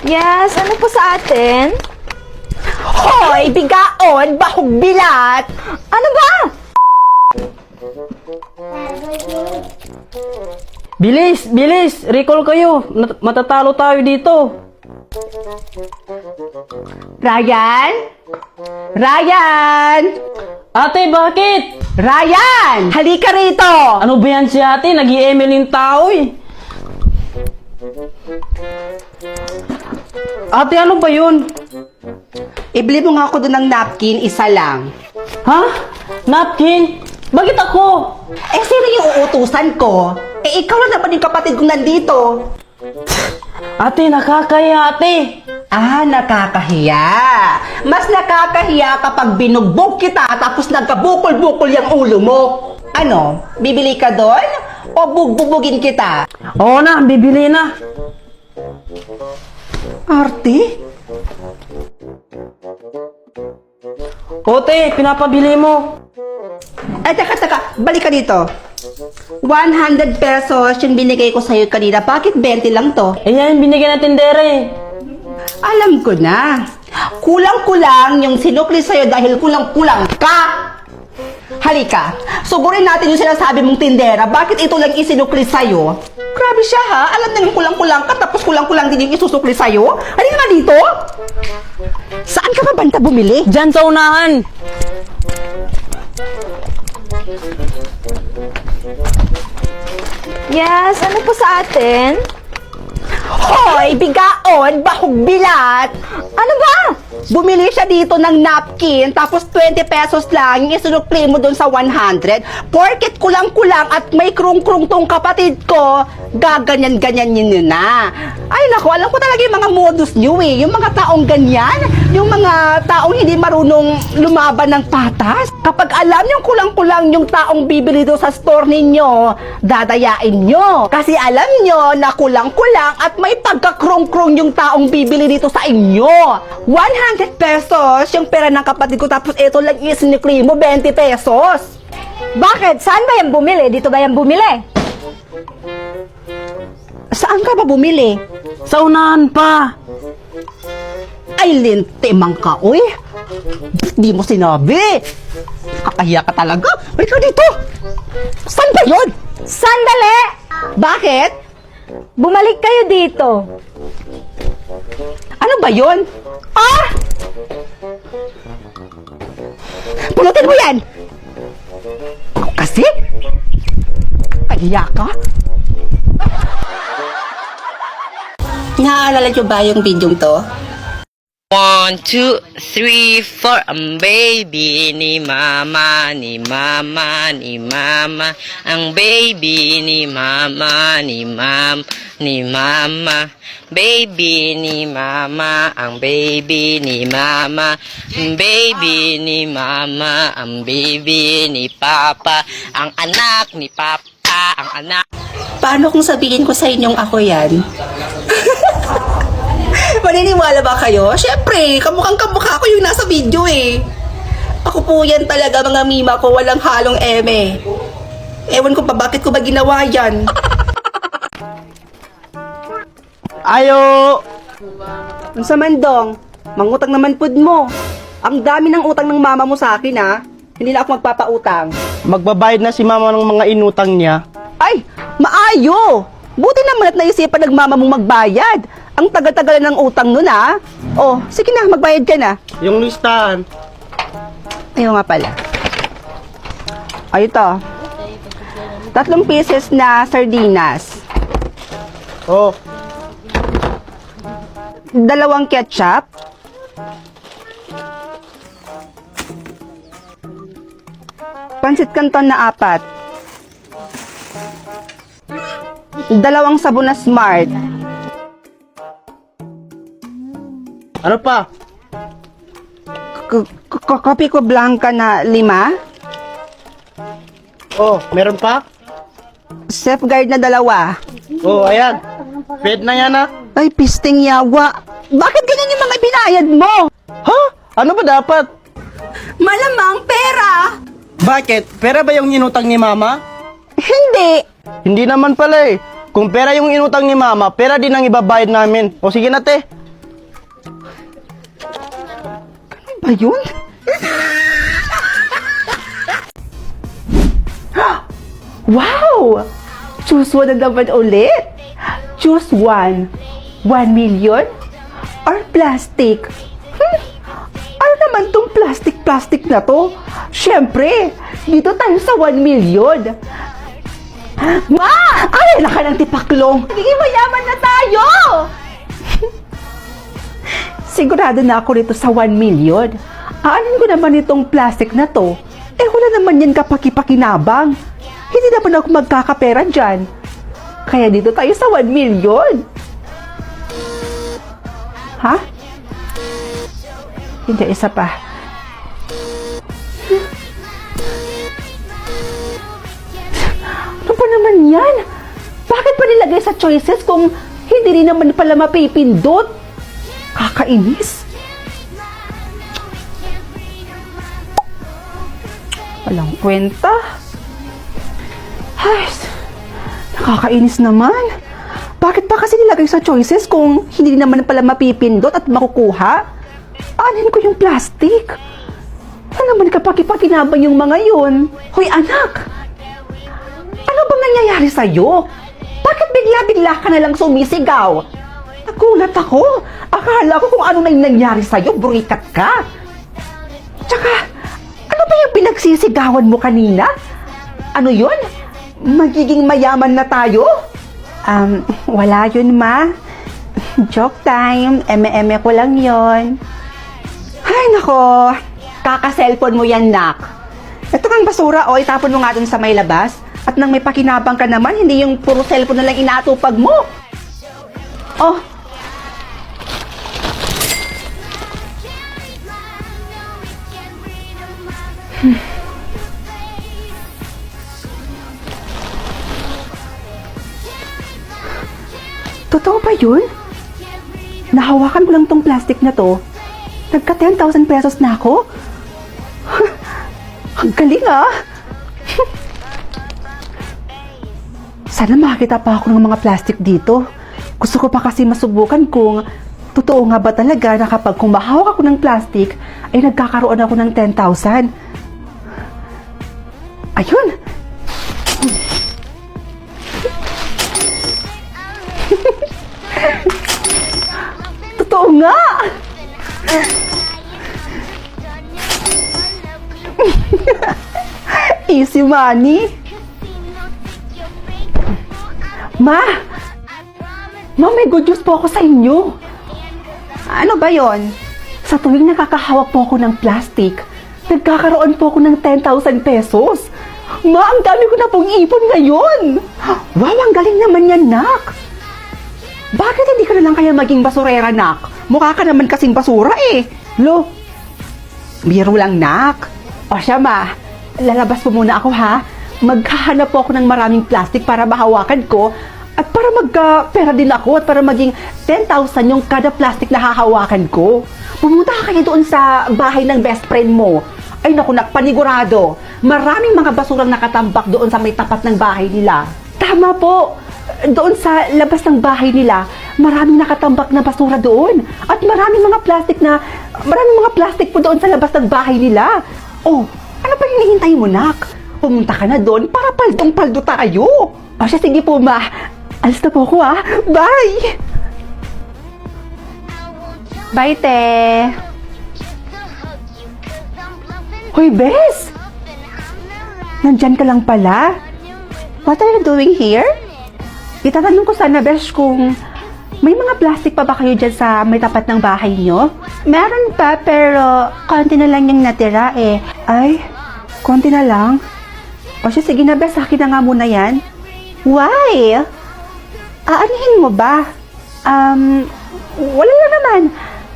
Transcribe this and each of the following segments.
Yes, ano po sa atin? Hoy, bigaon, bahog bilat! Ano ba? Bilis! Bilis! Recall kayo! Matatalo tayo dito! Ryan? Ryan! Ate, bakit? Ryan! Halika rito! Ano ba yan si ate? Nag-i-email yung tao eh! Ate, ano ba yun? Ibili mo nga ako doon ng napkin, isa lang. Ha? Napkin? Bakit ako? Eh, sino yung uutusan ko? Eh, ikaw lang naman yung kapatid kong nandito. Ate, nakakaya ate! Ah, nakakahiya. Mas nakakahiya kapag binugbog kita tapos nagkabukol-bukol yung ulo mo. Ano, bibili ka doon? O bugbubugin kita? Oo na, bibili na! Arte? Ote, pinapabili mo! Eh, teka, balik ka dito. 100 pesos yung binigay ko sa'yo kanina. Bakit 20 lang to? Eh yan, binigyan ng tindere! Alam ko na. Kulang-kulang yung sinukli sa'yo dahil kulang-kulang ka. Halika, sugurin natin yung sinasabi mong tindera. Bakit ito lang isinukli sa'yo? Grabe siya ha. Alam na yung kulang-kulang ka tapos kulang-kulang din yung isusukli sa'yo. Halika nga dito. Saan ka ba banta bumili? Diyan sa unahan! Yes, ano po sa atin? Hoy, bigaon, bahog bilat! Ano ba? Bumili siya dito ng napkin, tapos 20 pesos lang yung isinukli mo dun sa 100. Porket kulang-kulang at may krung-krung tong kapatid ko, gaganyan-ganyan yun na. Ay nako, alam ko talaga yung mga modus nyo eh. Yung mga taong ganyan, yung mga taong hindi marunong lumaban ng patas. Kapag alam yung kulang-kulang yung taong bibili doon sa store ninyo, dadayain nyo. Kasi alam nyo na kulang-kulang at may pagkakrong-krong yung taong bibili dito sa inyo. 100 pesos yung pera ng kapatid ko tapos ito lang isinikli mo 20 pesos. Bakit? Saan ba yan bumili? Dito ba yan bumili? Saan ka ba bumili? Sa unahan pa! Ay, lintimang ka, uy. Di mo sinabi. Kakahiya ka talaga. Ay, ka dito. Saan ba yun? Sandali! Bakit? Bumalik kayo dito. Ano ba yun? Ah! Pulutin mo yan! Ako kasi? Kahiya ka? Naaalala nyo ba yung video to? 1, 2, 3, 4 Ang baby ni mama, ni mama, ni mama. Ang baby ni mama, ni ni mama. Baby ni mama, ang baby ni mama. Ang baby ni mama, ang baby ni papa. Ang anak ni papa, ang anak. Paano kung sabihin ko sa inyong ako yan? Maniniwala ba kayo? Siyempre, kamukhang-kamukha ko yung nasa video eh. Ako po yan talaga, mga mima ko, walang halong eme. Ewan ko pa bakit ko ba ginawa yan. Ayo! Ang sa mandong, mangutang naman pud mo. Ang dami ng utang ng mama mo sa akin ha. Hindi na ako magpapautang. Magbabayad na si mama ng mga inutang niya. Ay, maayo! Buti naman at naisipan ng mama mong magbayad. Ang tagal-tagal ng utang nun ha. Oh, sige na, magbayad ka na. Yung listahan. Ayaw nga pala. Ay, ito. 3 pieces na sardinas. Oh, 2 ketchup. 4 Pansit Canton na 4. 2 sabon na Smart. ano pa? Kopi ko blanca na 5. Oh, meron pa? Safeguard na 2. Oh, ayan. Paid na yan ah. Ay, pisting yawa. Bakit ganyan yung mga binayad mo? Ha? Ano ba dapat? Malamang pera. Bakit? Pera ba yung inutang ni mama? Hindi. Hindi naman pala eh. Kung pera yung inutang ni mama, pera din ang ibabayad namin. O sige na te. ba yun? Wow! Choose one na naman ulit. Choose one. 1 million? Or plastic? Ano naman tong plastic na to? Siyempre, dito tayo sa 1 million. Ma! Ay, naka ng tipaklong. Nagiging mayaman na tayo! Sigurado na ako dito sa 1 million. Aanin ko naman itong plastic na to. Eh, wala naman yan kapaki-pakinabang. Hindi naman ako magkakapera dyan. Kaya dito tayo sa 1 million. Ha? Hindi, isa pa. Ano pa naman yan? Bakit pa nilagay sa choices kung hindi rin naman pala mapipindot? Kakainis. Walang kwenta. Ay, nakakainis naman. Bakit pa kasi nilagay sa choices kung hindi naman pala mapipindot at makukuha? Anin ko yung plastic? Ano naman kapaki-pakinabang yung mga yun? Hoy anak! Ano bang nangyayari sa'yo? Bakit bigla-bigla ka na lang sumisigaw? Nagulat ako. Akala ko kung ano na yung nangyari sa'yo, burikat ka. Tsaka, ano ba yung pinagsisigawan mo kanina? Ano yun? Magiging mayaman na tayo? Wala yun, ma. Joke time. Eme-eme ko lang yun. Ay, nako. Kaka-cellphone mo yan, nak. Ito kang basura, o itapon mo nga dun sa may labas. At nang may pakinabang ka naman, hindi yung puro cellphone na lang inaatupag mo. Oh. Totoo ba yun? Nahawakan ko lang tong plastic na to. Nagka 10,000 pesos na ako. Ang galing ah! Sana makakita pa ako ng mga plastic dito. Gusto ko pa kasi masubukan kung totoo nga ba talaga na kapag kumahawak ako ng plastic, ay nagkakaroon ako ng 10,000. Ayun! Totoo nga! Easy money! Ma! Ma, may good news po ako sa inyo. Ano ba yon? Sa tuwing nakakahawak po ako ng plastic, nagkakaroon po ako ng 10,000 pesos. Ma, ang dami ko na pong ipon ngayon. Wow, ang galing naman yan, nak. Bakit hindi ka na lang kaya maging basurera, nak? Mukha ka naman kasing basura eh. Lo, biro lang, nak. O siya, ma, lalabas po muna ako, ha? Maghahanap po ako ng maraming plastic para mahawakan ko at para magka-pera din ako at para maging 10,000 yung kada plastic na hahawakan ko. Pumunta ka kayo doon sa bahay ng best friend mo. Ay naku, panigurado. Maraming mga basurang nakatambak doon sa may tapat ng bahay nila. Tama po. Doon sa labas ng bahay nila, maraming nakatambak na basura doon. At maraming mga plastic po doon sa labas ng bahay nila. Oh, ano pa hinihintay mo, nak? Pumunta ka na doon para paldong-paldo tayo. O siya, sige po, ma. Alis na po ako, ha? Bye! Bye, te. Hoy, Bes! Nandyan ka lang pala? What are you doing here? Itatanong ko sana, Bes, kung may mga plastic pa ba kayo dyan sa may tapat ng bahay nyo? Meron pa, pero konti na lang yung natira eh. Ay, konti na lang? O siya, sige na, Bes, akin na nga muna yan. Why? Aanihin mo ba? Wala lang naman.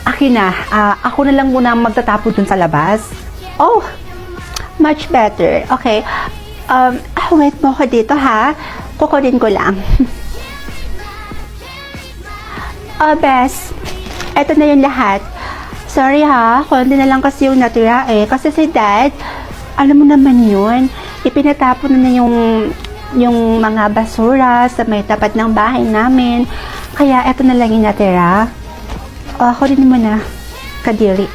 Akin na, ako na lang muna magtatapon dun sa labas. Oh, much better. Okay. Wait mo ko dito, ha? Kukunin ko lang. Bes, eto na yung lahat. Sorry ha, konti na lang kasi yung natira eh. Kasi si Dad, alam mo naman yun, ipinatapon na yung mga basura sa may tapat ng bahay namin. Kaya eto na lang yung natira. Kunin mo na, kadiri.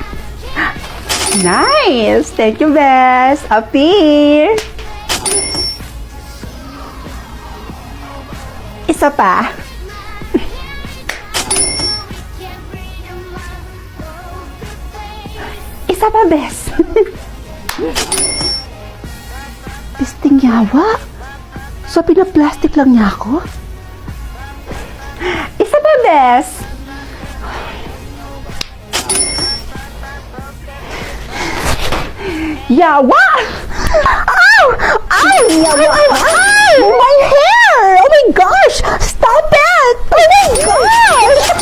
Nice! Thank you, Bes. Appear! Isa pa. Isa pa, Bes. Pisting yawa. So, pinaplastic lang niya ako? Isa pa, Bes. Yawa! Ow! Ow! Yawa! Ow! My hair! Oh my gosh! Stop it! Oh my gosh!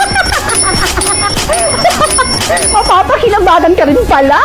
Mapapakinabagan ka rin pala!